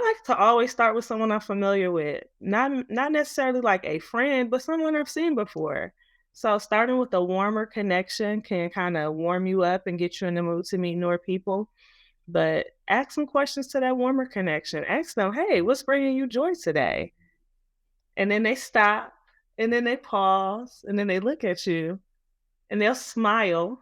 like to always start with someone I'm familiar with, not necessarily like a friend, but someone I've seen before. So starting with a warmer connection can kind of warm you up and get you in the mood to meet newer people. But ask some questions to that warmer connection. Ask them, "Hey, what's bringing you joy today?" And then they stop, and then they pause, and then they look at you, and they'll smile.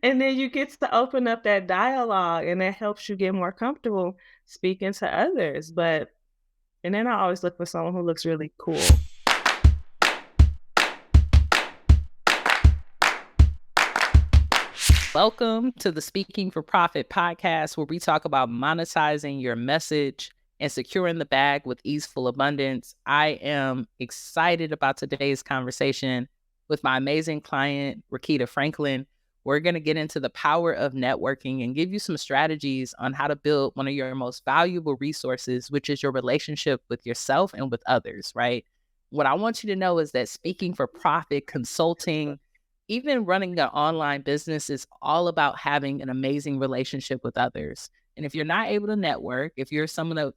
And then you get to open up that dialogue, and that helps you get more comfortable speaking to others. And then I always look for someone who looks really cool. Welcome to the Speaking for Profit podcast, where we talk about monetizing your message and securing the bag with easeful abundance. I am excited about today's conversation with my amazing client, Rikketta Franklin. We're going to get into the power of networking and give you some strategies on how to build one of your most valuable resources, which is your relationship with yourself and with others, right? What I want you to know is that speaking for profit, consulting, even running an online business is all about having an amazing relationship with others. And if you're not able to network, if you're someone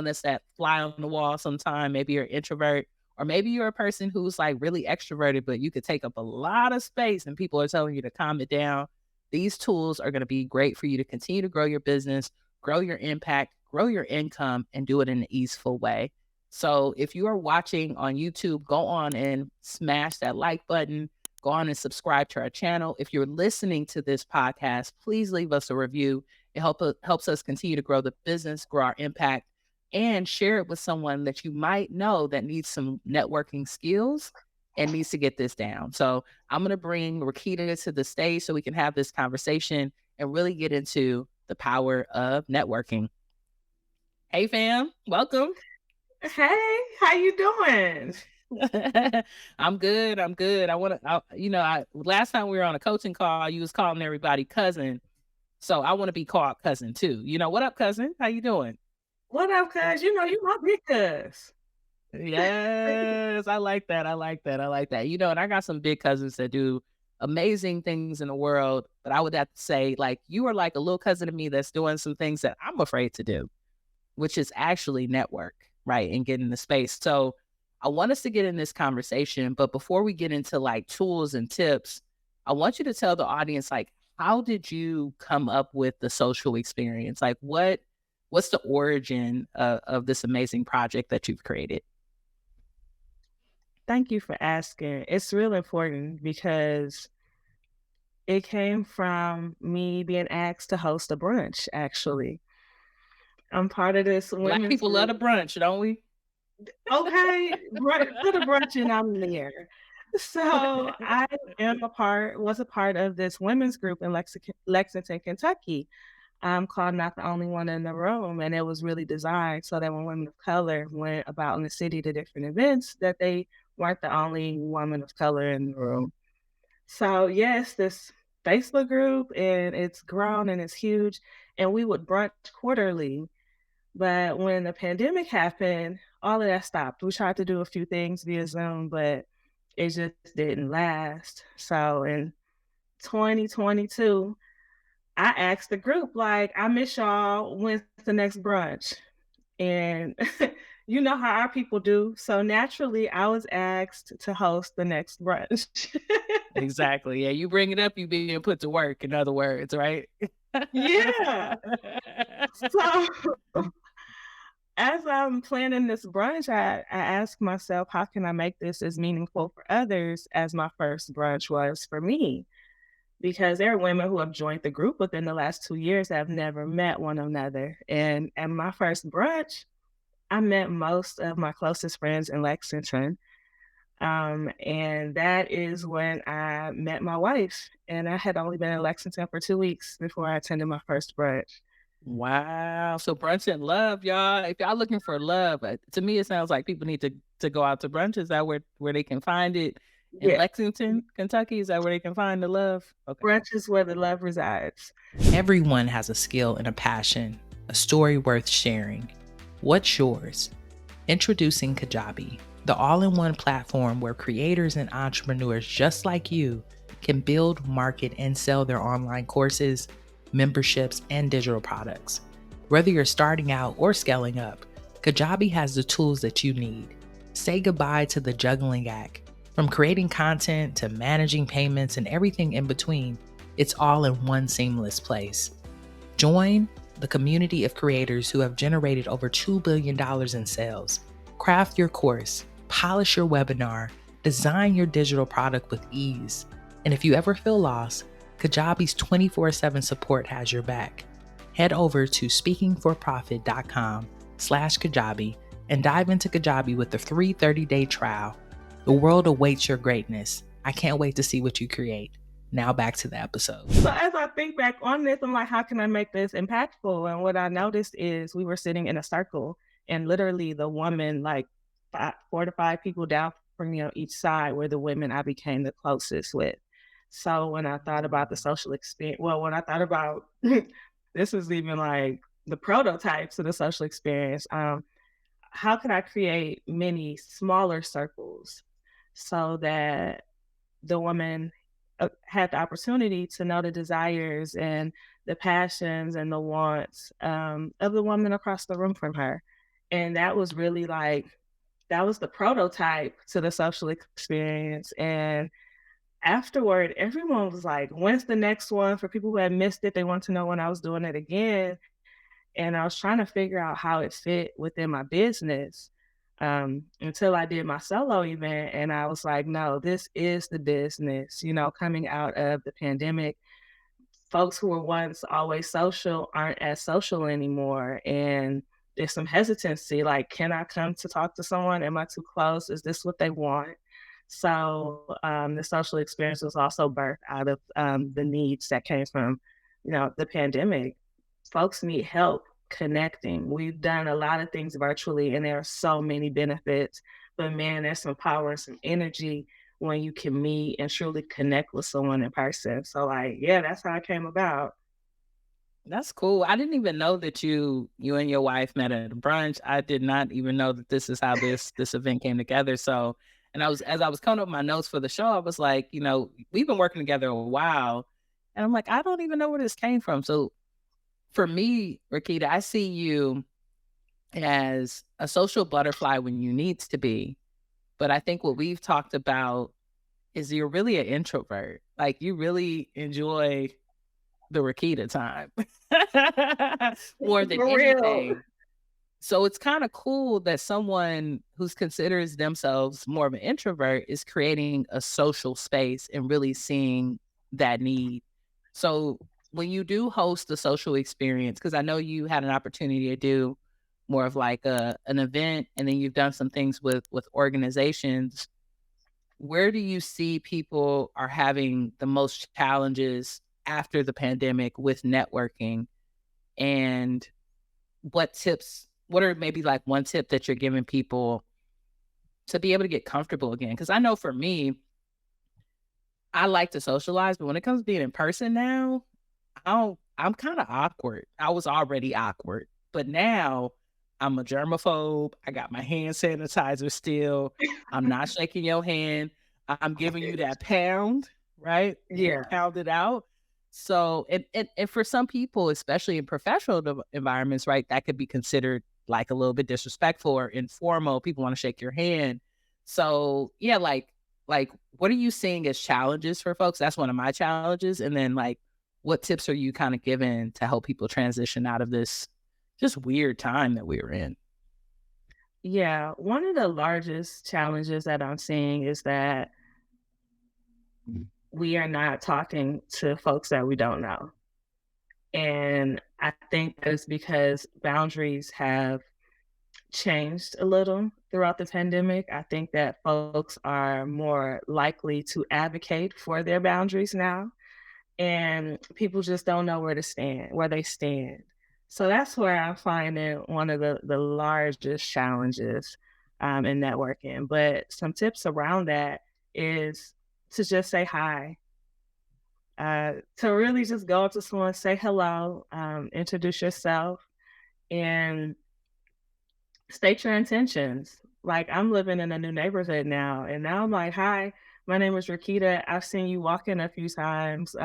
that's that fly on the wall sometime, maybe you're an introvert, or maybe you're a person who's like really extroverted, but you could take up a lot of space and people are telling you to calm it down. These tools are going to be great for you to continue to grow your business, grow your impact, grow your income, and do it in an easeful way. So if you are watching on YouTube, go on and smash that like button. Go on and subscribe to our channel. If you're listening to this podcast, please leave us a review. It helps us continue to grow the business, grow our impact, and share it with someone that you might know that needs some networking skills and needs to get this down. So I'm going to bring Rikketta to the stage so we can have this conversation and really get into the power of networking. Hey, fam. Welcome. Hey, how you doing? I'm good. Last time we were on a coaching call, you was calling everybody cousin. So I want to be called cousin too. What up, cousin? How you doing? What up, cuz? You my big cuz. Yes, I like that. And I got some big cousins that do amazing things in the world, but I would have to say, like, you are like a little cousin to me that's doing some things that I'm afraid to do, which is actually network, right? And get in the space. So I want us to get in this conversation, but before we get into like tools and tips, I want you to tell the audience, like, how did you come up with the social experience? Like what's the origin of this amazing project that you've created? Thank you for asking. It's real important because it came from me being asked to host a brunch, actually. I'm part of this Black women's people love group. a brunch, don't we? Okay, put a brunch and I'm there. So I was a part of this women's group in Lexington, Kentucky. I'm called Not the Only One in the Room, and it was really designed so that when women of color went about in the city to different events, that they weren't the only woman of color in the room. So yes, this Facebook group, and it's grown and it's huge, and we would brunch quarterly. But when the pandemic happened, all of that stopped. We tried to do a few things via Zoom, but it just didn't last. So in 2022, I asked the group, like, I miss y'all. When's the next brunch? And you know how our people do. So naturally, I was asked to host the next brunch. Exactly. Yeah, you bring it up, you being put to work, in other words, right? Yeah. So as I'm planning this brunch, I ask myself, how can I make this as meaningful for others as my first brunch was for me? Because there are women who have joined the group within the last 2 years that have never met one another. And at my first brunch, I met most of my closest friends in Lexington. And that is when I met my wife. And I had only been in Lexington for 2 weeks before I attended my first brunch. Wow. So brunch and love, y'all. If y'all looking for love, to me, it sounds like people need to go out to brunch. Is that where they can find it? In Yeah, Lexington, Kentucky? Is that where they can find the love? Okay. brunch is where the love resides. Everyone has a skill and a passion, a story worth sharing. What's yours? Introducing Kajabi, the all-in-one platform where creators and entrepreneurs just like you can build, market, and sell their online courses, memberships, and digital products. Whether you're starting out or scaling up, Kajabi has the tools that you need. Say goodbye to the juggling act. From creating content to managing payments and everything in between, it's all in one seamless place. Join the community of creators who have generated over $2 billion in sales. Craft your course, polish your webinar, design your digital product with ease. And if you ever feel lost, Kajabi's 24/7 support has your back. Head over to speakingforprofit.com/Kajabi and dive into Kajabi with the free 30-day trial. The world awaits your greatness. I can't wait to see what you create. Now back to the episode. So as I think back on this, I'm like, how can I make this impactful? And what I noticed is we were sitting in a circle, and literally the woman, like 4 to 5 people down from each side, were the women I became the closest with. So when I thought about the social experience, well, when I thought about this was even like the prototypes of the social experience. How could I create many smaller circles so that the woman had the opportunity to know the desires and the passions and the wants of the woman across the room from her. And that was really like, that was the prototype to the social experience. And afterward, everyone was like, when's the next one? For people who had missed it, they want to know when I was doing it again. And I was trying to figure out how it fit within my business until I did my solo event. And I was like, no, this is the business, coming out of the pandemic. Folks who were once always social aren't as social anymore. And there's some hesitancy like, can I come to talk to someone? Am I too close? Is this what they want? So the social experience was also birthed out of the needs that came from, the pandemic. Folks need help connecting. We've done a lot of things virtually, and there are so many benefits. But man, there's some power and some energy when you can meet and truly connect with someone in person. So, like, yeah, that's how it came about. That's cool. I didn't even know that you and your wife met at a brunch. I did not even know that this is how this event came together. So, and as I was coming up with my notes for the show, I was like, we've been working together a while, and I'm like, I don't even know where this came from. So, for me, Rikketta, I see you as a social butterfly when you needs to be, but I think what we've talked about is you're really an introvert. Like you really enjoy the Rikketta time more than For real. anything. So it's kind of cool that someone who considers themselves more of an introvert is creating a social space and really seeing that need. So when you do host a social experience, because I know you had an opportunity to do more of like an event, and then you've done some things with organizations. Where do you see people are having the most challenges after the pandemic with networking, and what are maybe like one tip that you're giving people to be able to get comfortable again? Because I know for me, I like to socialize, but when it comes to being in person now, I'm kind of awkward. I was already awkward, but now I'm a germaphobe. I got my hand sanitizer still. I'm not shaking your hand. I'm giving you that pound, right? Yeah. Pound it out. So, and for some people, especially in professional environments, right, that could be considered like a little bit disrespectful or informal. People want to shake your hand. So, yeah, like what are you seeing as challenges for folks? That's one of my challenges. And then like, what tips are you kind of giving to help people transition out of this just weird time that we were in? Yeah. One of the largest challenges that I'm seeing is that we are not talking to folks that we don't know. And I think that is because boundaries have changed a little throughout the pandemic. I think that folks are more likely to advocate for their boundaries now, and people just don't know where they stand. So that's where I find it one of the largest challenges in networking. But some tips around that is to just say hi, to really just go up to someone, say hello, introduce yourself, and state your intentions. Like I'm living in a new neighborhood now, and now I'm like, "Hi, my name is Rikketta. I've seen you walking a few times.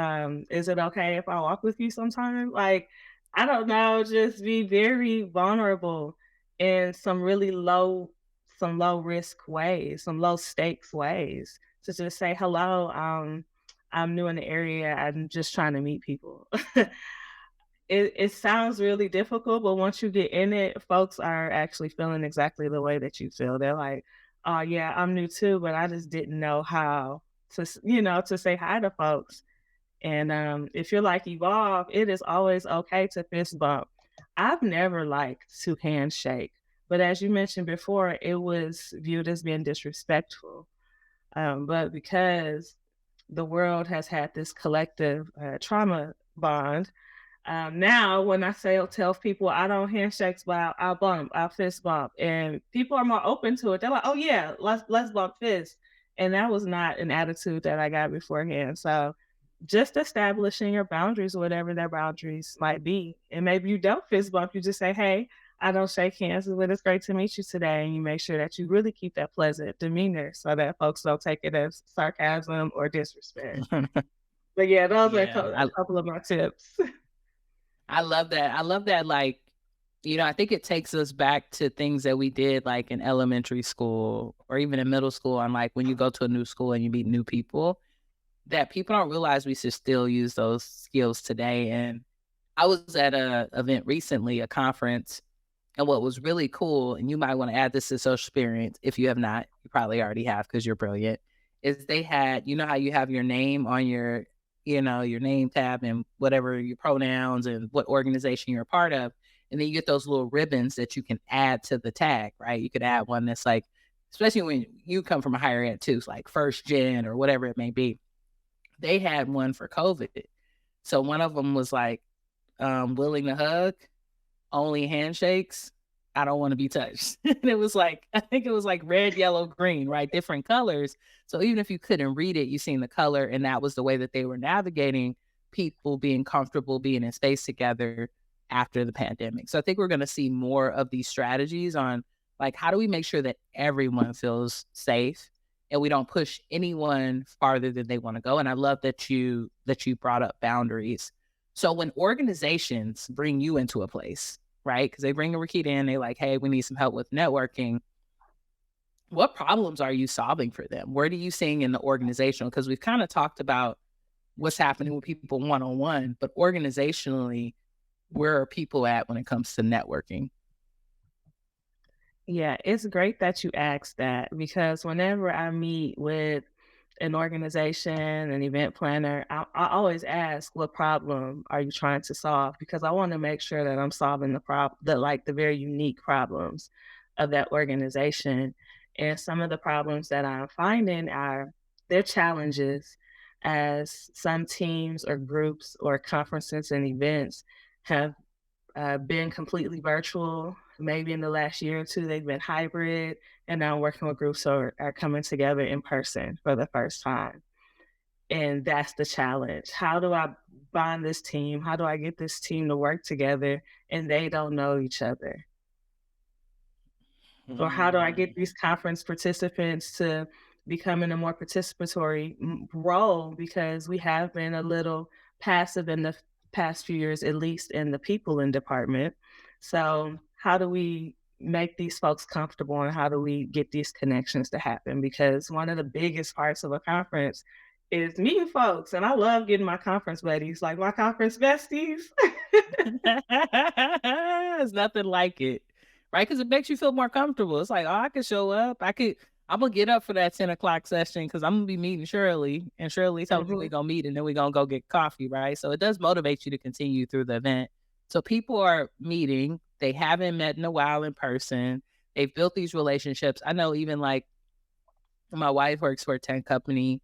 Is it okay if I walk with you sometime?" Like I don't know, just be very vulnerable in some low risk ways, some low stakes ways to just say, hello, I'm new in the area. I'm just trying to meet people. It sounds really difficult, but once you get in it, folks are actually feeling exactly the way that you feel. They're like, "Oh yeah, I'm new too, but I just didn't know how to, to say hi to folks." And if you're like Evolve, it is always okay to fist bump. I've never liked to handshake, but as you mentioned before, it was viewed as being disrespectful. But because the world has had this collective trauma bond, now, when I say tell people I don't handshakes, but I'll bump, I'll fist bump, and people are more open to it. They're like, "Oh yeah, let's bump fists," and that was not an attitude that I got beforehand. So, just establishing your boundaries, whatever their boundaries might be, and maybe you don't fist bump. You just say, "Hey, I don't shake hands, but it's great to meet you today," and you make sure that you really keep that pleasant demeanor so that folks don't take it as sarcasm or disrespect. But yeah, those are Yeah, a couple of my tips. I love that. I love that. Like, I think it takes us back to things that we did like in elementary school or even in middle school. And like when you go to a new school and you meet new people, that people don't realize we should still use those skills today. And I was at a event recently, a conference, and what was really cool, and you might want to add this to social experience if you have not, you probably already have because you're brilliant, is they had, how you have your name on your name tab and whatever your pronouns and what organization you're a part of. And then you get those little ribbons that you can add to the tag, right? You could add one that's like, especially when you come from a higher ed too, it's like first gen or whatever it may be. They had one for COVID. So one of them was like, willing to hug, only handshakes. I don't want to be touched. And it was like, I think it was like red, yellow, green, right? Different colors. So even if you couldn't read it, you seen the color. And that was the way that they were navigating people being comfortable being in space together after the pandemic. So I think we're going to see more of these strategies on like, how do we make sure that everyone feels safe and we don't push anyone farther than they want to go? And I love that you brought up boundaries. So when organizations bring you into a place, right? Because they bring a Rikketta in, they like, hey, we need some help with networking. What problems are you solving for them? Where are you seeing in the organizational? Because we've kind of talked about what's happening with people one on one, but organizationally, where are people at when it comes to networking? Yeah, it's great that you asked that because whenever I meet with an organization, an event planner, I always ask, what problem are you trying to solve? Because I want to make sure that I'm solving the very unique problems of that organization. And some of the problems that I'm finding are their challenges as some teams or groups or conferences and events have been completely virtual. Maybe in the last year or two, they've been hybrid, and now working with groups are coming together in person for the first time. And that's the challenge. How do I bond this team? How do I get this team to work together and they don't know each other? Or how do I get Mm. these conference participants to become in a more participatory role because we have been a little passive in the past few years, at least in the people in department. So how do we make these folks comfortable and how do we get these connections to happen? Because one of the biggest parts of a conference is meeting folks. And I love getting my conference buddies, like my conference besties. It's nothing like it, right? Because it makes you feel more comfortable. It's like, oh, I could show up. I'm gonna get up for that 10 o'clock session because I'm gonna be meeting Shirley, and Shirley told me we're Mhm. gonna meet, and then we're gonna go get coffee, right? So it does motivate you to continue through the event. So people are meeting. They haven't met in a while in person. They've built these relationships. I know even like my wife works for a tech company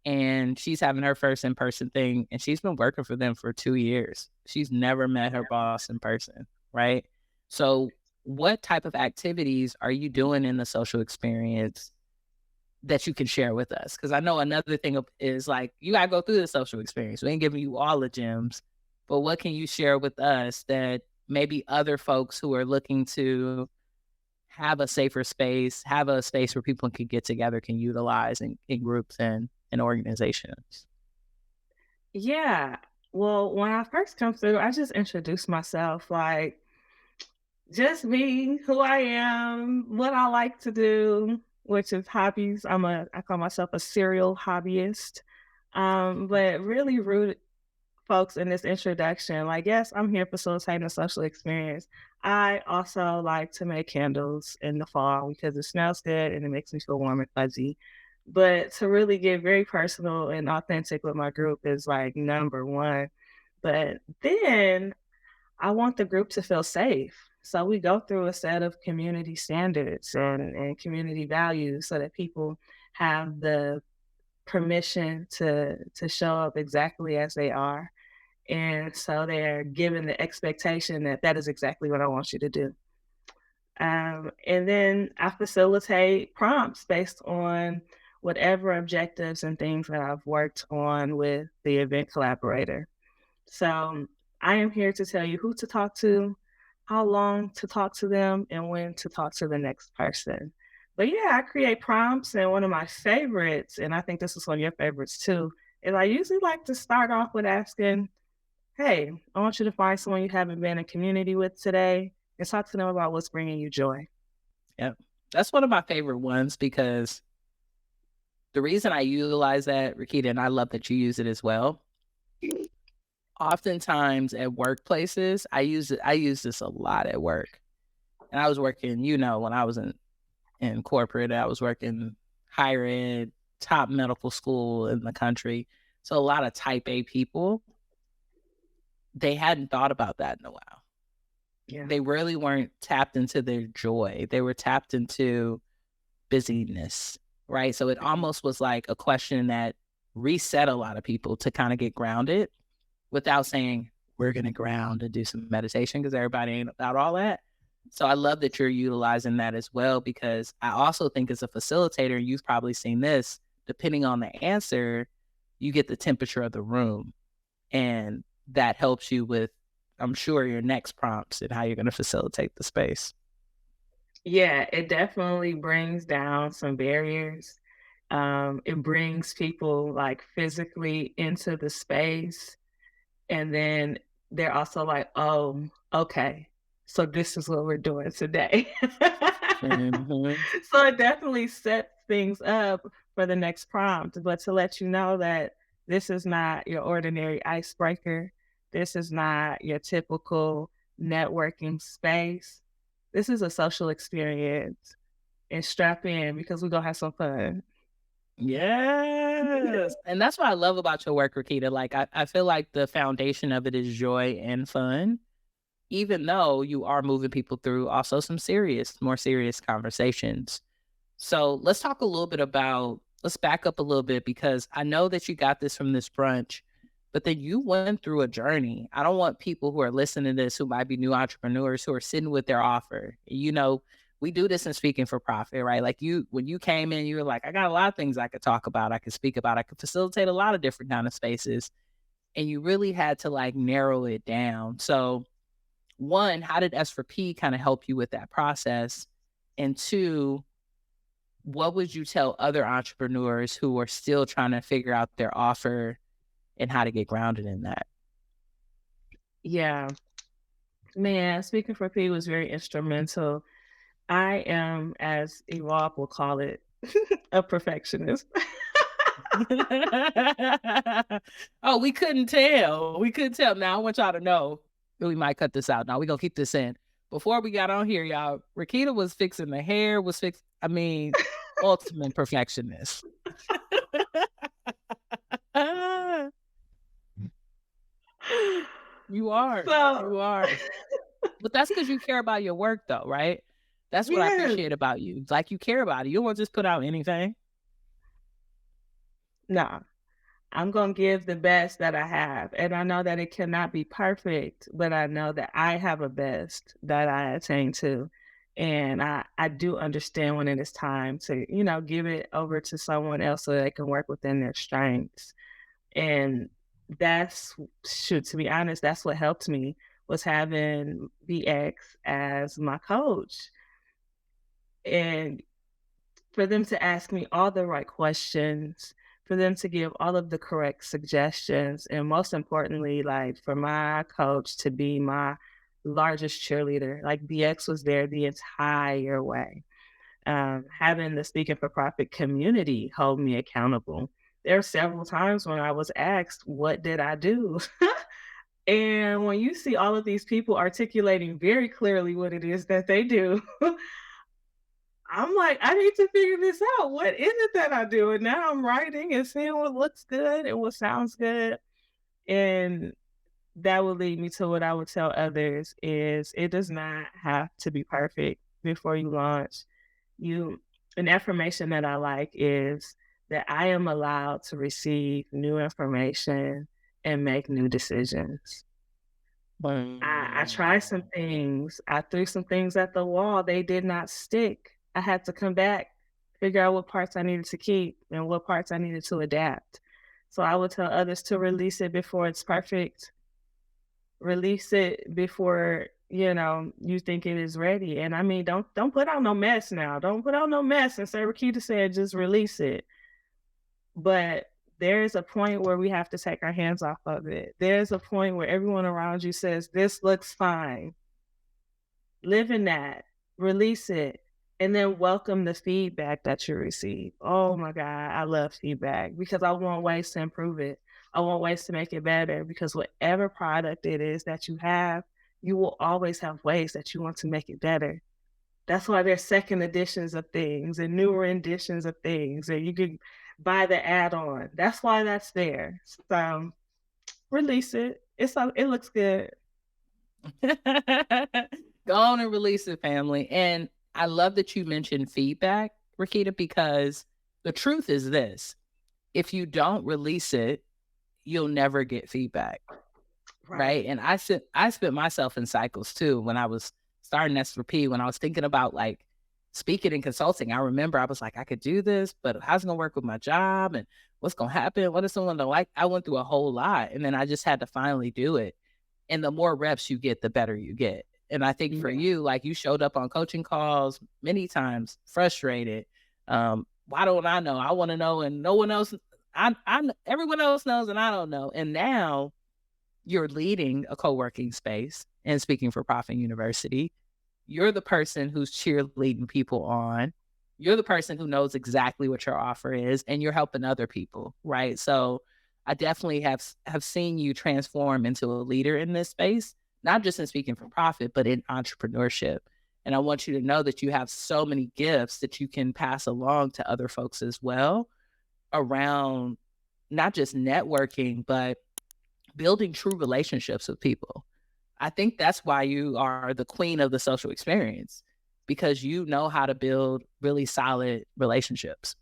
and she's having her first in-person thing and she's been working for them for 2 years. She's never met her boss in person, right? So what type of activities are you doing in the social experience that you can share with us? Because I know another thing is like you gotta go through the social experience. We ain't giving you all the gems, but what can you share with us that maybe other folks who are looking to have a safer space, have a space where people can get together, can utilize in groups and organizations? Yeah. Well, when I first come through, I just introduce myself, like, just me, who I am, what I like to do, which is hobbies. I call myself a serial hobbyist. But really root folks in this introduction, like, yes, I'm here facilitating a social experience. I also like to make candles in the fall because it smells good and it makes me feel warm and fuzzy. But to really get very personal and authentic with my group is like number one. But then I want the group to feel safe. So we go through a set of community standards and community values so that people have the permission to show up exactly as they are. And so they're given the expectation that that is exactly what I want you to do. And then I facilitate prompts based on whatever objectives and things that I've worked on with the event collaborator. So I am here to tell you who to talk to, how long to talk to them, and when to talk to the next person. But yeah, I create prompts, and one of my favorites, and I think this is one of your favorites too, is I usually like to start off with asking, hey, I want you to find someone you haven't been in community with today and talk to them about what's bringing you joy. Yep. That's one of my favorite ones because the reason I utilize that, Rikketta, and I love that you use it as well. Oftentimes at workplaces, I use this a lot at work. And I was working, when I was in corporate, I was working higher ed, top medical school in the country. So a lot of type A people, they hadn't thought about that in a while. Yeah. They really weren't tapped into their joy. They were tapped into busyness, right? So it almost was like a question that reset a lot of people to kind of get grounded without saying, we're going to ground and do some meditation because everybody ain't about all that. So I love that you're utilizing that as well, because I also think as a facilitator, you've probably seen this, depending on the answer, you get the temperature of the room. And that helps you with, I'm sure, your next prompts and how you're going to facilitate the space. Yeah, it definitely brings down some barriers. It brings people like physically into the space. And then they're also like, oh, okay, so this is what we're doing today. Mm-hmm. So it definitely sets things up for the next prompt, but to let you know that this is not your ordinary icebreaker. This is not your typical networking space. This is a social experience, and strap in because we're gonna have some fun. Yes. And that's what I love about your work, Rikketta. Like, I feel like the foundation of it is joy and fun, even though you are moving people through also some more serious conversations. So let's talk a little bit let's back up a little bit because I know that you got this from this brunch, but then you went through a journey. I don't want people who are listening to this who might be new entrepreneurs who are sitting with their offer. We do this in speaking for profit, right? Like when you came in, you were like, I got a lot of things I could talk about. I could speak about, I could facilitate a lot of different kind of spaces. And you really had to like narrow it down. So one, how did S for P kind of help you with that process? And two, what would you tell other entrepreneurs who are still trying to figure out their offer and how to get grounded in that? Yeah, man, speaking for P was very instrumental. I am, as Evolve will call it, a perfectionist. Oh, we couldn't tell. We couldn't tell. Now I want y'all to know. We might cut this out. Now we're gonna keep this in. Before we got on here, y'all, Rikketta was fixing the hair, ultimate perfectionist. You are. So, You are. But that's because you care about your work though, right? That's what I yes, appreciate about you. It's like you care about it. You don't want to just put out anything. no, I'm gonna give the best that I have, and I know that it cannot be perfect, but I know that I have a best that I attain to, and I do understand when it is time to, give it over to someone else so they can work within their strengths. And that's shoot, to be honest, that's what helped me was having BX as my coach. And for them to ask me all the right questions, for them to give all of the correct suggestions, and most importantly, like for my coach to be my largest cheerleader. Like BX was there the entire way. Having the Speaking for Profit community hold me accountable. There are several times when I was asked, what did I do? And when you see all of these people articulating very clearly what it is that they do, I'm like, I need to figure this out. What is it that I do? And now I'm writing and seeing what looks good and what sounds good. And that would lead me to what I would tell others is it does not have to be perfect before you launch. You An affirmation that I like is that I am allowed to receive new information and make new decisions. I tried some things. I threw some things at the wall. They did not stick. I had to come back, figure out what parts I needed to keep and what parts I needed to adapt. So I would tell others to release it before it's perfect. Release it before, you think it is ready. And I mean, don't put out no mess now. Don't put out no mess and say Rikketta said just release it. But there's a point where we have to take our hands off of it. There's a point where everyone around you says, this looks fine. Live in that, release it, and then welcome the feedback that you receive. Oh my God, I love feedback because I want ways to improve it. I want ways to make it better because whatever product it is that you have, you will always have ways that you want to make it better. That's why there's second editions of things and newer editions of things, and you can buy the add-on. That's why that's there. So release it. It looks good. Go on and release it, family. And I love that you mentioned feedback, Rikketta, because the truth is this: if you don't release it, you'll never get feedback. Right. And I spent myself in cycles too when I was starting S4P, when I was thinking about like speaking and consulting. I remember I was like, I could do this, but how's it gonna work with my job and what's gonna happen? What is someone to like? I went through a whole lot and then I just had to finally do it. And the more reps you get, the better you get. And I think for you, like you showed up on coaching calls many times, frustrated. Why don't I know? I want to know, and no one else. Everyone else knows, and I don't know. And now you're leading a co-working space and Speaking for Profit University. You're the person who's cheerleading people on. You're the person who knows exactly what your offer is, and you're helping other people, right? So I definitely have seen you transform into a leader in this space, not just in Speaking for Profit, but in entrepreneurship. And I want you to know that you have so many gifts that you can pass along to other folks as well around not just networking, but building true relationships with people. I think that's why you are the queen of the social experience, because you know how to build really solid relationships.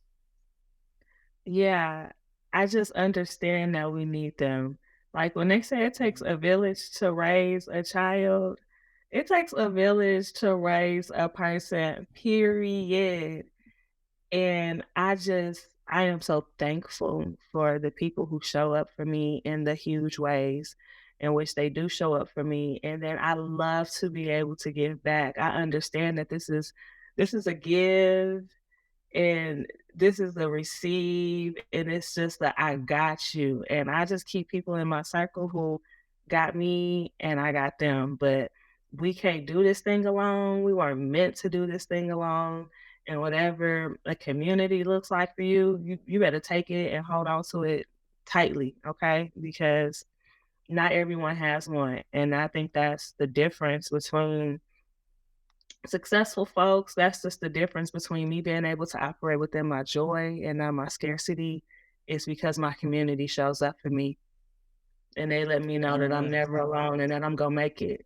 Yeah, I just understand that we need them. Like when they say it takes a village to raise a child, it takes a village to raise a person, period. And I am so thankful for the people who show up for me in the huge ways in which they do show up for me. And then I love to be able to give back. I understand that this is a give and this is the receive, and it's just that I got you. And I just keep people in my circle who got me and I got them. But we can't do this thing alone. We weren't meant to do this thing alone. And whatever a community looks like for you, you better take it and hold on to it tightly, okay? Because not everyone has one. And I think that's the difference between successful folks. That's just the difference between me being able to operate within my joy and not my scarcity. Is because my community shows up for me and they let me know that I'm never alone and that I'm gonna make it.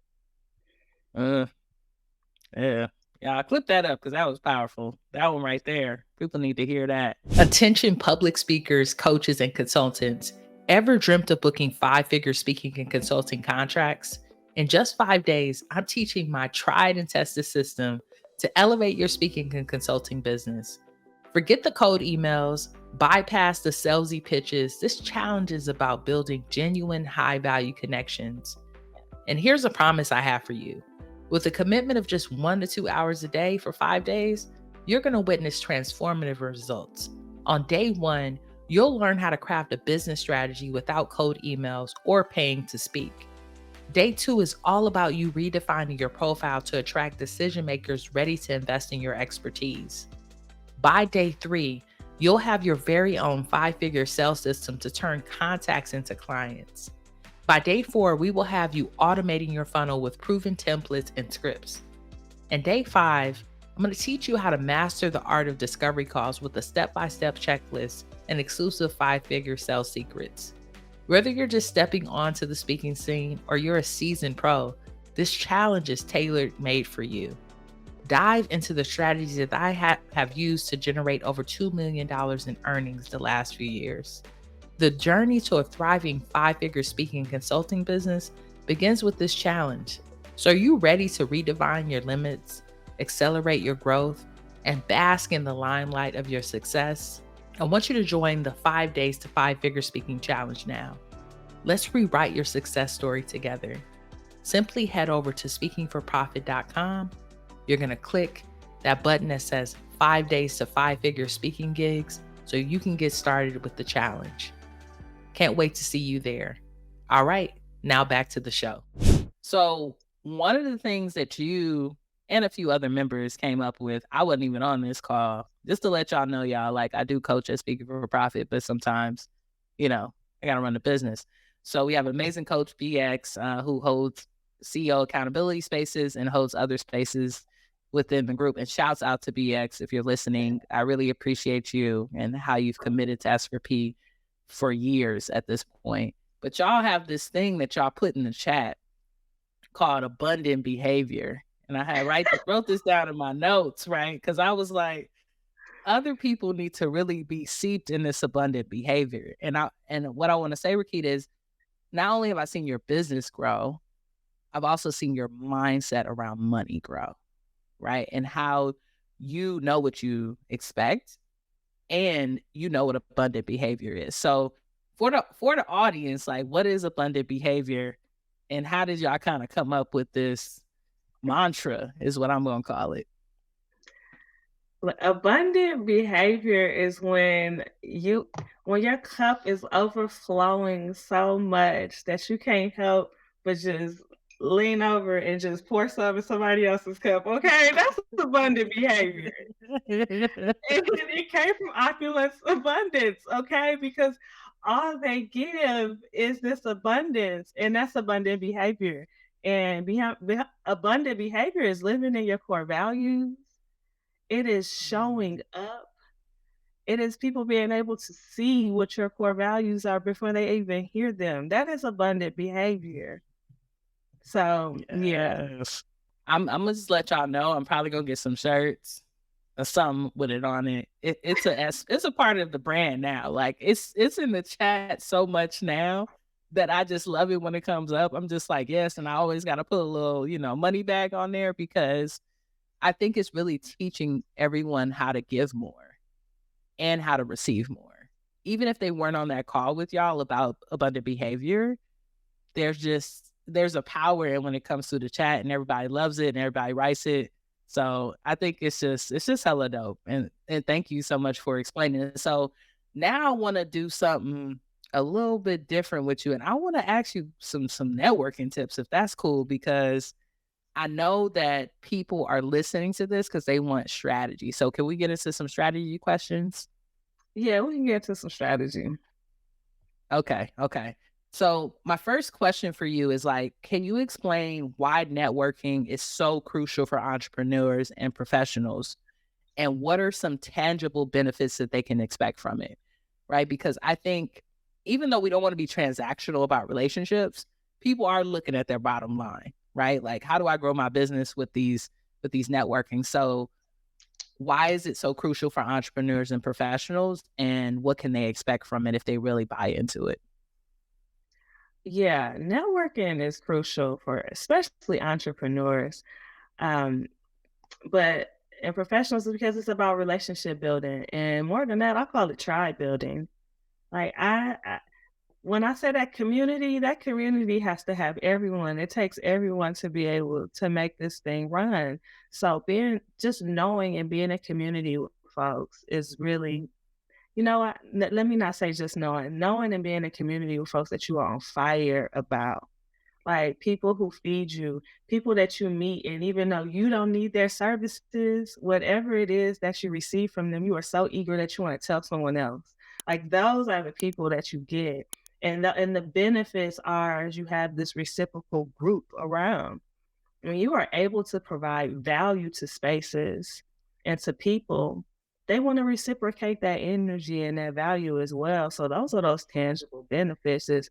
Yeah. Yeah, I clip that up because that was powerful. That one right there. People need to hear that. Attention public speakers, coaches, and consultants. Ever dreamt of booking 5-figure speaking and consulting contracts? In just 5 days, I'm teaching my tried and tested system to elevate your speaking and consulting business. Forget the cold emails, bypass the salesy pitches. This challenge is about building genuine high-value connections. And here's a promise I have for you. With a commitment of just 1 to 2 hours a day for 5 days, you're going to witness transformative results. On day 1, You'll learn how to craft a business strategy without cold emails or paying to speak. Day 2 is all about you redefining your profile to attract decision makers ready to invest in your expertise. By day 3, you'll have your very own 5-figure sales system to turn contacts into clients. By day 4, we will have you automating your funnel with proven templates and scripts. And day 5, I'm going to teach you how to master the art of discovery calls with a step-by-step checklist and exclusive 5-figure sales secrets. Whether you're just stepping onto the speaking scene or you're a seasoned pro, this challenge is tailor-made for you. Dive into the strategies that I have used to generate over $2 million in earnings the last few years. The journey to a thriving 5-figure speaking and consulting business begins with this challenge. So are you ready to redefine your limits, accelerate your growth, and bask in the limelight of your success? I want you to join the 5 Days to 5-Figure Speaking Challenge now. Let's rewrite your success story together. Simply head over to speakingforprofit.com. You're going to click that button that says 5 Days to 5-Figure Speaking Gigs so you can get started with the challenge. Can't wait to see you there. All right, now back to the show. So one of the things that you and a few other members came up with, I wasn't even on this call, just to let y'all know, y'all, like I do coach at Speaking for Profit, but sometimes, I got to run the business. So we have amazing coach BX who holds CEO accountability spaces and holds other spaces within the group. And shouts out to BX if you're listening. I really appreciate you and how you've committed to S4P for years at this point. But y'all have this thing that y'all put in the chat called abundant behavior. And I had wrote this down in my notes, right? Because I was like, other people need to really be seeped in this abundant behavior. And what I want to say, Rikketta, is not only have I seen your business grow, I've also seen your mindset around money grow, right? And how you know what you expect and you know what abundant behavior is. So for the audience, like, what is abundant behavior and how did y'all kind of come up with this mantra is what I'm going to call it? Abundant behavior is when your cup is overflowing so much that you can't help but just lean over and just pour some in somebody else's cup. Okay, that's abundant behavior. It came from opulence abundance, okay? Because all they give is this abundance, and that's abundant behavior. And abundant behavior is living in your core values. It is showing up. It is people being able to see what your core values are before they even hear them. That is abundant behavior. So, yeah. Yes. I'm gonna just let y'all know I'm probably gonna get some shirts or something with it on it. It's a part of the brand now. Like it's in the chat so much now that I just love it when it comes up. I'm just like, yes, and I always gotta put a little, money bag on there because I think it's really teaching everyone how to give more and how to receive more. Even if they weren't on that call with y'all about abundant behavior, there's a power in when it comes to the chat and everybody loves it and everybody writes it. So I think it's just hella dope. And thank you so much for explaining it. So now I want to do something a little bit different with you. And I want to ask you some networking tips if that's cool, because I know that people are listening to this because they want strategy. So can we get into some strategy questions? Yeah, we can get to some strategy. Okay. So my first question for you is like, can you explain why networking is so crucial for entrepreneurs and professionals? And what are some tangible benefits that they can expect from it? Right? Because I think even though we don't want to be transactional about relationships, people are looking at their bottom line, right? Like, how do I grow my business with these networking? So why is it so crucial for entrepreneurs and professionals? And what can they expect from it if they really buy into it? Yeah, networking is crucial for especially entrepreneurs. Um, but in professionals, because it's about relationship building. And more than that, I call it tribe building. Like when I say that community has to have everyone. It takes everyone to be able to make this thing run. So just knowing and being in community with folks is really You know what? Let me not say just knowing and being in community with folks that you are on fire about. Like people who feed you, people that you meet, and even though you don't need their services, whatever it is that you receive from them, you are so eager that you want to tell someone else. Like those are the people that you get. And the benefits are you have this reciprocal group around. When you are able to provide value to spaces and to people, they want to reciprocate that energy and that value as well. So those are those tangible benefits is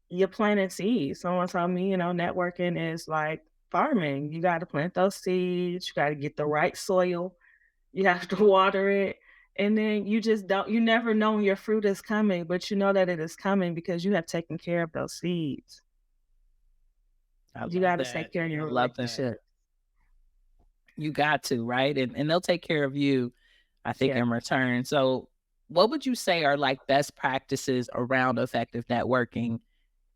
you're planting seeds. Someone told me, networking is like farming. You got to plant those seeds. You got to get the right soil. You have to water it. And then you just don't, you never know when your fruit is coming, but you know that it is coming because you have taken care of those seeds. I You love got to that. take care of I your love that. relationship. You got to, right? And they'll take care of you, I think, Yeah. in return. So, what would you say are like best practices around effective networking?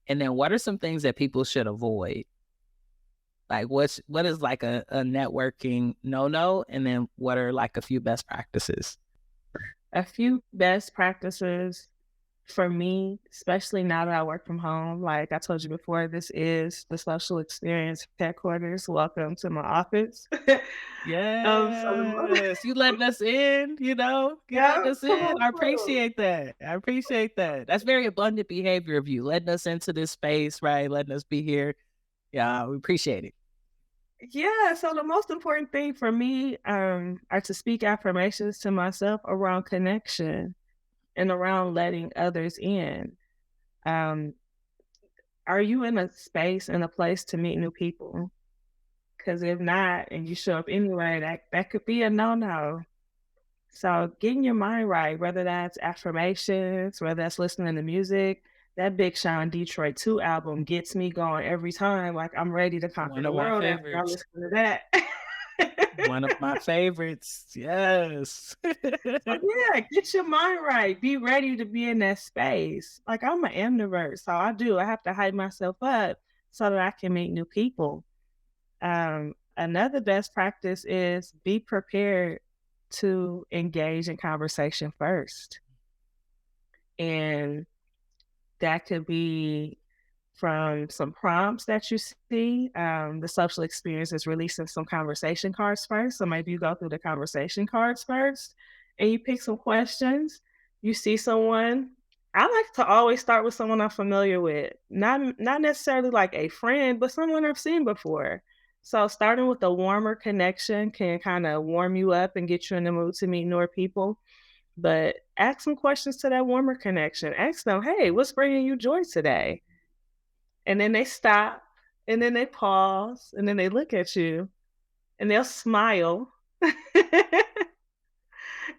And then what are some things that people should avoid? Like what is like a networking no? And then what are like a few best practices? A few best practices for me, especially now that I work from home, like I told you before, this is the social experience headquarters. Welcome to my office. So Yes, you letting us in, you yeah, letting us come in. on I through. appreciate that. I appreciate that. That's very abundant behavior of you, letting us into this space, right? Letting us be here. Yeah, we appreciate it. Yeah, so the most important thing for me are to speak affirmations to myself around connection and around letting others in. Um, are you in a space and a place to meet new people? Because if not, and you show up anyway, that could be a no-no. So getting your mind right, whether that's affirmations, whether that's listening to music, that Big Sean Detroit 2 album gets me going every time. Like I'm ready to conquer One the of my world after I favorites. listen to that. One of my favorites. Yes. So yeah, get your mind right. Be ready to be in that space. Like I'm an introvert, so I have to hype myself up so that I can meet new people. Another best practice is be prepared to engage in conversation first. And that could be from some prompts that you see. The social experience is releasing some conversation cards first. So maybe you go through the conversation cards first and you pick some questions. You see someone. I like to always start with someone I'm familiar with, not necessarily like a friend, but someone I've seen before. So starting with a warmer connection can kind of warm you up and get you in the mood to meet newer people. But ask some questions to that warmer connection. Ask them, hey, what's bringing you joy today? And then they stop, and then they pause, and then they look at you, and they'll smile.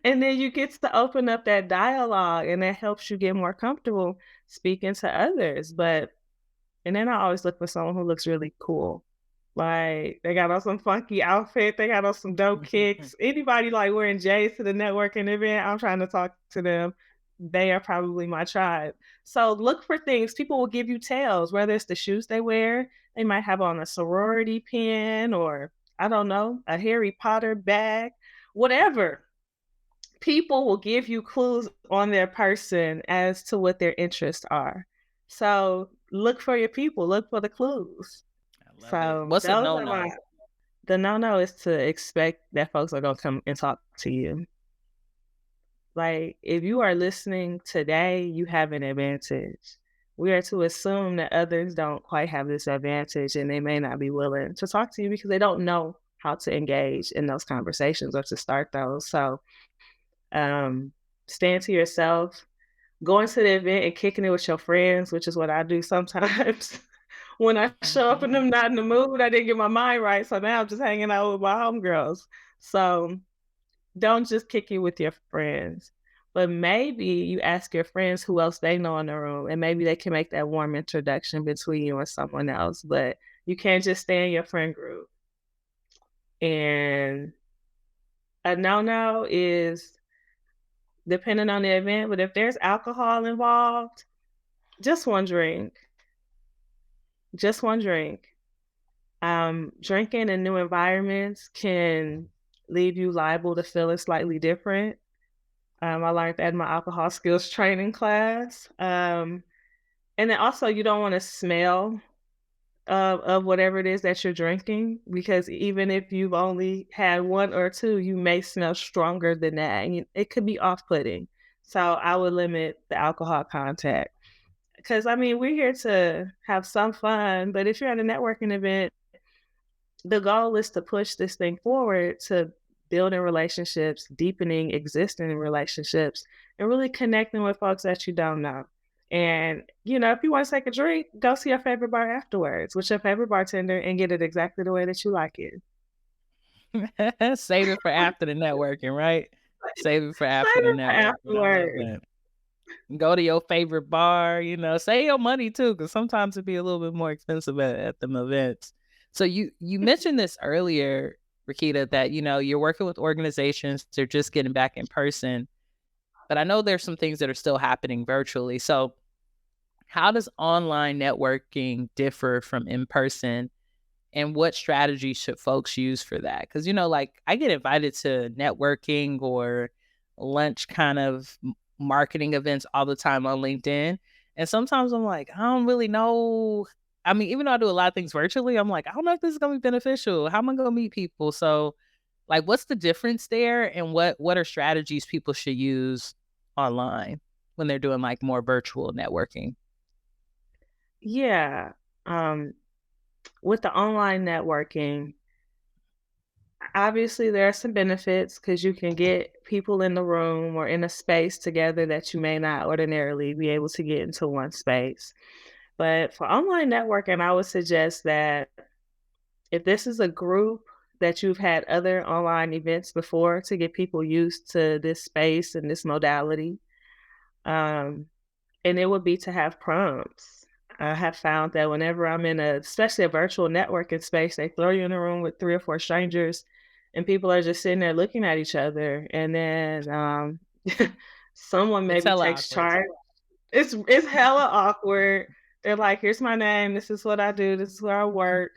And then you get to open up that dialogue, and that helps you get more comfortable speaking to others. And then I always look for someone who looks really cool. Like they got on some funky outfit, they got on some dope kicks. Anybody like wearing J's to the networking event, I'm trying to talk to them. They are probably my tribe. So look for things. People will give you tales, whether it's the shoes they wear, they might have on a sorority pin or I don't know, a Harry Potter bag, whatever. People will give you clues on their person as to what their interests are. So look for your people, look for the clues. I love it. So What's a those are my no? the no-no is to expect that folks are gonna come and talk to you. Like, if you are listening today, you have an advantage. We are to assume that others don't quite have this advantage and they may not be willing to talk to you because they don't know how to engage in those conversations or to start those. So, um, stand to yourself, going to the event and kicking it with your friends, which is what I do sometimes. When I show up and I'm not in the mood, I didn't get my mind right. So now I'm just hanging out with my homegirls. So don't just kick it with your friends. But maybe you ask your friends who else they know in the room, and maybe they can make that warm introduction between you and someone else. But you can't just stay in your friend group. And a no-no is depending on the event, but if there's alcohol involved, just one drink. Just one drink. Drinking in new environments can leave you liable to feel it slightly different. I learned that in my alcohol skills training class. And then also you don't want to smell of whatever it is that you're drinking, because even if you've only had one or two, you may smell stronger than that, and it could be off-putting. So I would limit the alcohol contact, because I mean we're here to have some fun, but if you're at a networking event, the goal is to push this thing forward to building relationships, deepening existing relationships, and really connecting with folks that you don't know. And, if you want to take a drink, go see your favorite bar afterwards with your favorite bartender and get it exactly the way that you like it. Save it for after the networking, right? Save it for after Save the it for networking. I love afterwards. that. Go to your favorite bar, save your money too, because sometimes it'd be a little bit more expensive at them events. So you mentioned this earlier, Rikketta, that you're working with organizations, they're just getting back in person. But I know there's some things that are still happening virtually. So how does online networking differ from in person? And what strategies should folks use for that? Because, like I get invited to networking or lunch kind of marketing events all the time on LinkedIn. And sometimes I'm like, I don't really know. I mean, even though I do a lot of things virtually, I'm like, I don't know if this is going to be beneficial. How am I going to meet people? So, like, what's the difference there? And what are strategies people should use online when they're doing like more virtual networking? Yeah. Um, with the online networking, obviously there are some benefits because you can get people in the room or in a space together that you may not ordinarily be able to get into one space. But for online networking, I would suggest that if this is a group that you've had other online events before to get people used to this space and this modality, um, and it would be to have prompts. I have found that whenever I'm in especially a virtual networking space, they throw you in a room with 3 or 4 strangers, and people are just sitting there looking at each other, and then, someone It's maybe hella takes awkward. charge. It's hella awkward. They're like, "Here's my name. This is what I do. This is where I work."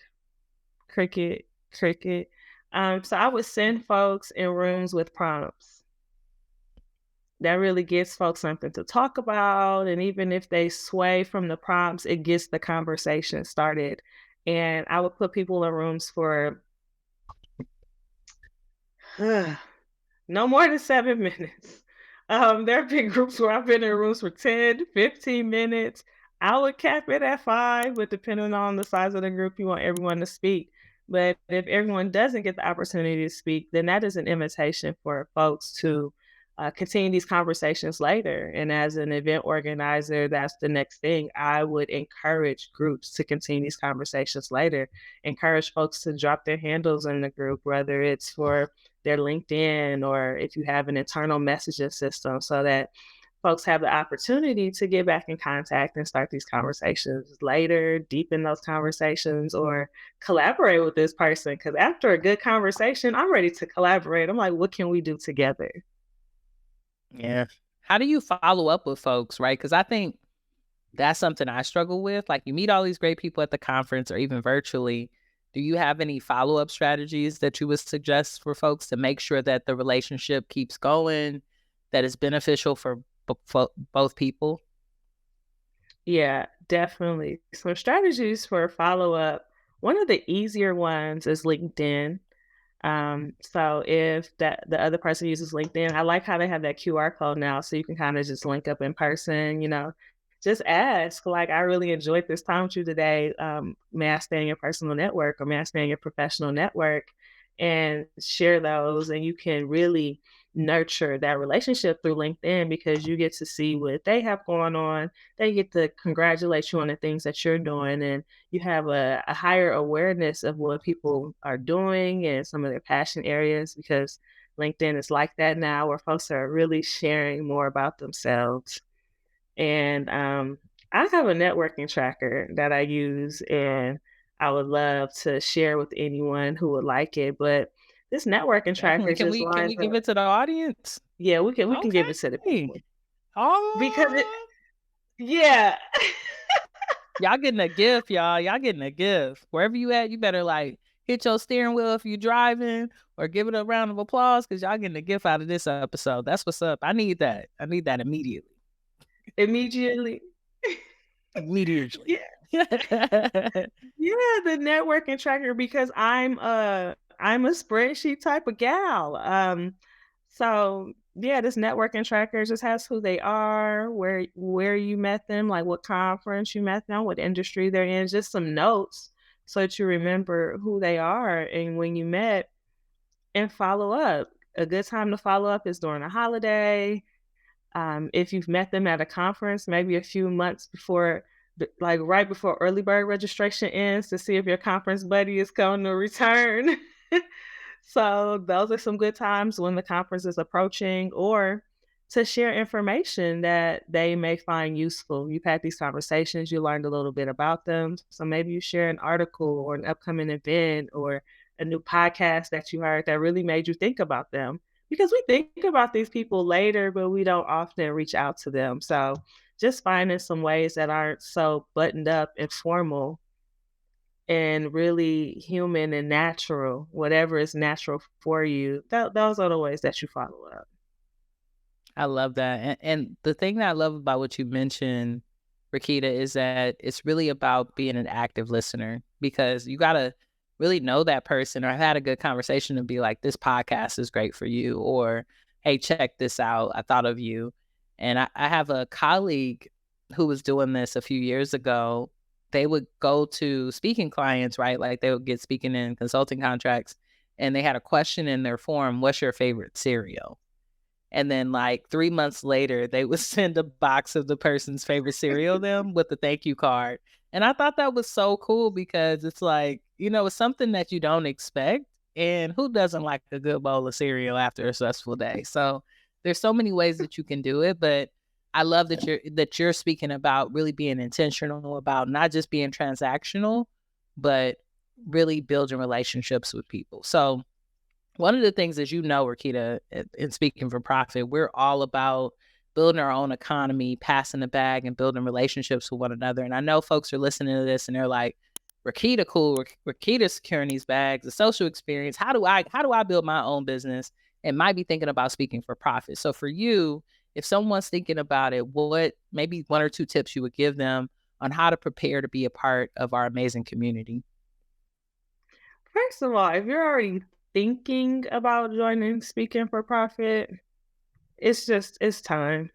Cricket, cricket. So I would send folks in rooms with prompts. That really gives folks something to talk about, and even if they sway from the prompts, it gets the conversation started. And I would put people in rooms for no more than 7 minutes. There have been groups where I've been in rooms for 10, 15 minutes. I would cap it at 5, but depending on the size of the group, you want everyone to speak. But if everyone doesn't get the opportunity to speak, then that is an invitation for folks to continue these conversations later. And as an event organizer, that's the next thing. I would encourage groups to continue these conversations later, encourage folks to drop their handles in the group, whether it's for their LinkedIn or if you have an internal messaging system, so that folks have the opportunity to get back in contact and start these conversations later, deepen those conversations, or collaborate with this person. Because after a good conversation, I'm ready to collaborate. I'm like, what can we do together? Yeah. How do you follow up with folks, right? Because I think that's something I struggle with. Like, you meet all these great people at the conference or even virtually. Do you have any follow-up strategies that you would suggest for folks to make sure that the relationship keeps going, that is beneficial for both people? Yeah, definitely. Some strategies for follow up. One of the easier ones is LinkedIn. So if the other person uses LinkedIn, I like how they have that QR code now, so you can kind of just link up in person, just ask, like, I really enjoyed this time with you today. May I stay in your personal network or may I stay in your professional network, and share those, and you can really nurture that relationship through LinkedIn because you get to see what they have going on. They get to congratulate you on the things that you're doing, and you have a higher awareness of what people are doing and some of their passion areas, because LinkedIn is like that now, where folks are really sharing more about themselves. And I have a networking tracker that I use, and I would love to share with anyone who would like it. But this networking Definitely. tracker Can just we can lines we up. give it to the audience? Yeah, we can give it to the Okay. people because Oh, yeah. y'all getting a gift, y'all. Y'all getting a gift. Wherever you at, you better like hit your steering wheel if you're driving, or give it a round of applause because y'all getting a gift out of this episode. That's what's up. I need that. I need that immediately. Immediately. Immediately. Yeah. Yeah, the networking tracker because I'm a spreadsheet type of gal. So yeah, this networking tracker just has who they are, where you met them, like what conference you met them, what industry they're in, just some notes so that you remember who they are and when you met and follow up. A good time to follow up is during a holiday. If you've met them at a conference, maybe a few months before, like right before early bird registration ends to see if your conference buddy is going to return. So those are some good times when the conference is approaching or to share information that they may find useful. You've had these conversations, you learned a little bit about them. So maybe you share an article or an upcoming event or a new podcast that you heard that really made you think about them. Because we think about these people later, but we don't often reach out to them. So just finding some ways that aren't so buttoned up and formal and really human and natural, whatever is natural for you, those are the ways that you follow up. I love that. And the thing that I love about what you mentioned, Rikketta, is that it's really about being an active listener, because you got to really know that person or have had a good conversation and be like, this podcast is great for you, or hey, check this out. I thought of you. And I have a colleague who was doing this a few years ago. They would go to speaking clients, right? Like they would get speaking and consulting contracts, and they had a question in their form: what's your favorite cereal? And then like 3 months later, they would send a box of the person's favorite cereal them with a thank you card. And I thought that was so cool because it's like, it's something that you don't expect. And who doesn't like a good bowl of cereal after a stressful day? So there's so many ways that you can do it, but I love that you're speaking about really being intentional about not just being transactional, but really building relationships with people. So one of the things, as you know, Rikketta, in Speaking for Profit, we're all about building our own economy, passing the bag, and building relationships with one another. And I know folks are listening to this and they're like, Rikketta, cool. Rikketta securing these bags, the social experience. How do I build my own business? And might be thinking about speaking for profit. So for you, if someone's thinking about it, what maybe 1 or 2 tips you would give them on how to prepare to be a part of our amazing community? First of all, if you're already thinking about joining Speaking for Profit, it's time.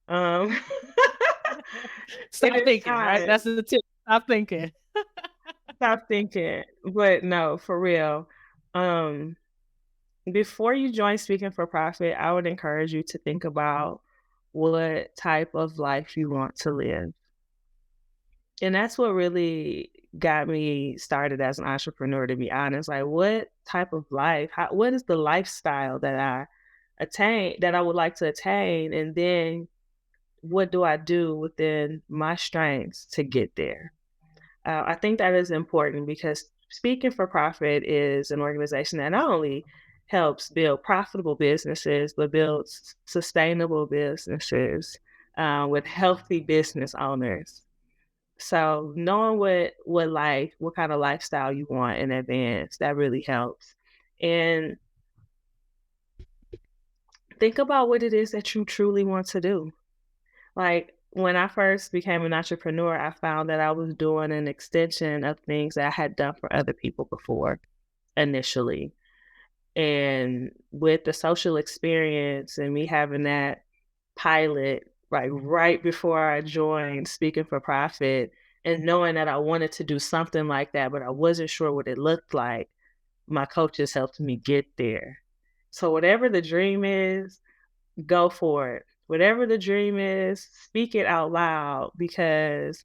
Um, it Stop is thinking, right? time. That's the tip. Stop thinking. Stop thinking. But no, for real. Um, Before you join Speaking for Profit, I would encourage you to think about what type of life you want to live. And that's what really got me started as an entrepreneur, to be honest. Like, what type of life, what is the lifestyle that I would like to attain? And then what do I do within my strengths to get there? I think that is important because Speaking for Profit is an organization that not only helps build profitable businesses, but builds sustainable businesses with healthy business owners. So knowing what kind of lifestyle you want in advance, that really helps. And think about what it is that you truly want to do. Like when I first became an entrepreneur, I found that I was doing an extension of things that I had done for other people before initially. And with the social experience and me having that pilot right before I joined Speaking for Profit and knowing that I wanted to do something like that, but I wasn't sure what it looked like, my coaches helped me get there. So whatever the dream is, go for it. Whatever the dream is, speak it out loud because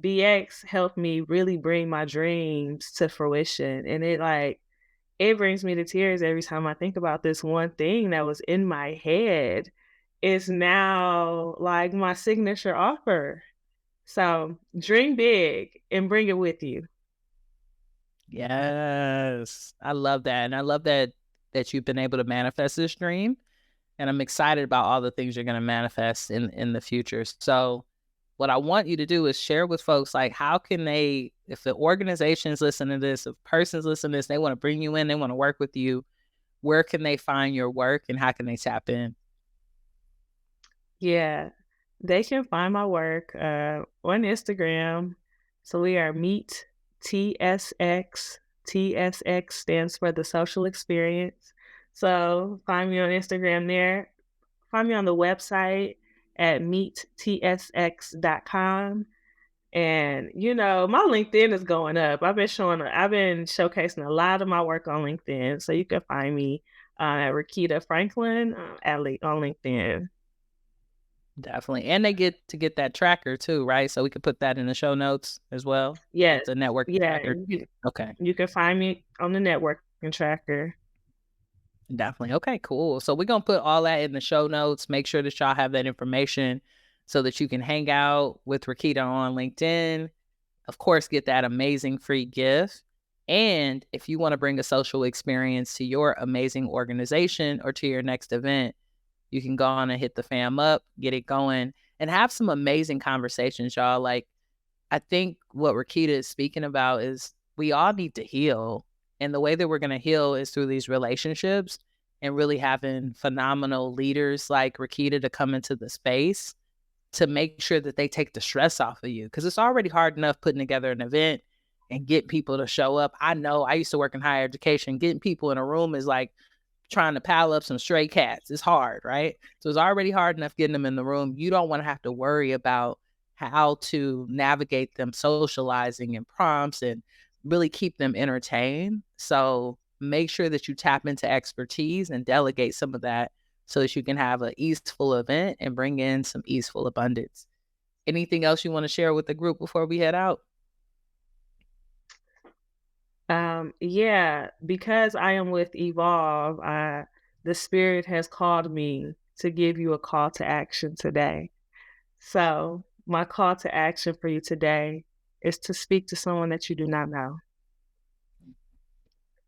BX helped me really bring my dreams to fruition. And it brings me to tears every time I think about this one thing that was in my head is now like my signature offer. So dream big and bring it with you. Yes. I love that. And I love that you've been able to manifest this dream. And I'm excited about all the things you're going to manifest in the future. So what I want you to do is share with folks, like, how can they, if the organizations listen to this, if persons listen to this, they want to bring you in, they want to work with you, where can they find your work and how can they tap in? Yeah, they can find my work on Instagram. So we are Meet TSX. TSX stands for the social experience. So find me on Instagram there. Find me on the website at meettsx.com. And my LinkedIn is going up. I've been showcasing a lot of my work on LinkedIn. So you can find me at Rikketta Franklin on LinkedIn. Definitely. And they get to get that tracker too, right? So we could put that in the show notes as well. Yes. Get the networking Yeah. tracker. Okay. You can find me on the networking tracker. Definitely. Okay, cool. So we're gonna put all that in the show notes. Make sure that y'all have that information so that you can hang out with Rikketta on LinkedIn. Of course, get that amazing free gift. And if you want to bring a social experience to your amazing organization or to your next event, you can go on and hit the fam up, get it going, and have some amazing conversations, y'all. Like, I think what Rikketta is speaking about is we all need to heal. And the way that we're going to heal is through these relationships and really having phenomenal leaders like Rikketta to come into the space to make sure that they take the stress off of you. Because it's already hard enough putting together an event and get people to show up. I know I used to work in higher education. Getting people in a room is like trying to pile up some stray cats. It's hard, right? So it's already hard enough getting them in the room. You don't want to have to worry about how to navigate them socializing and prompts and really keep them entertained. So make sure that you tap into expertise and delegate some of that so that you can have an easeful event and bring in some easeful abundance. Anything else you want to share with the group before we head out? Yeah, because I am with Evolve, the spirit has called me to give you a call to action today. So my call to action for you today is to speak to someone that you do not know.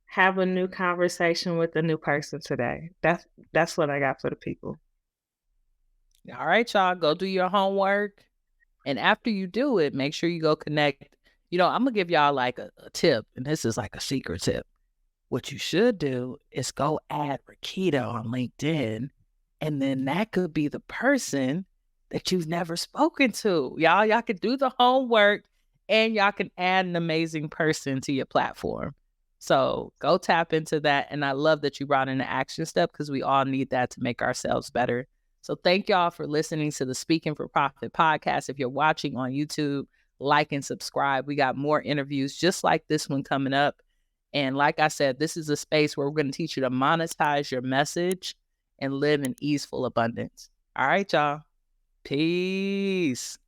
Have a new conversation with a new person today. That's what I got for the people. All right, y'all, go do your homework. And after you do it, make sure you go connect. I'm going to give y'all like a tip, and this is like a secret tip. What you should do is go add Rikketta on LinkedIn, and then that could be the person that you've never spoken to. Y'all can do the homework and y'all can add an amazing person to your platform. So go tap into that. And I love that you brought in the action step because we all need that to make ourselves better. So thank y'all for listening to the Speaking for Profit podcast. If you're watching on YouTube, like and subscribe. We got more interviews just like this one coming up. And like I said, this is a space where we're going to teach you to monetize your message and live in easeful abundance. All right, y'all. Peace.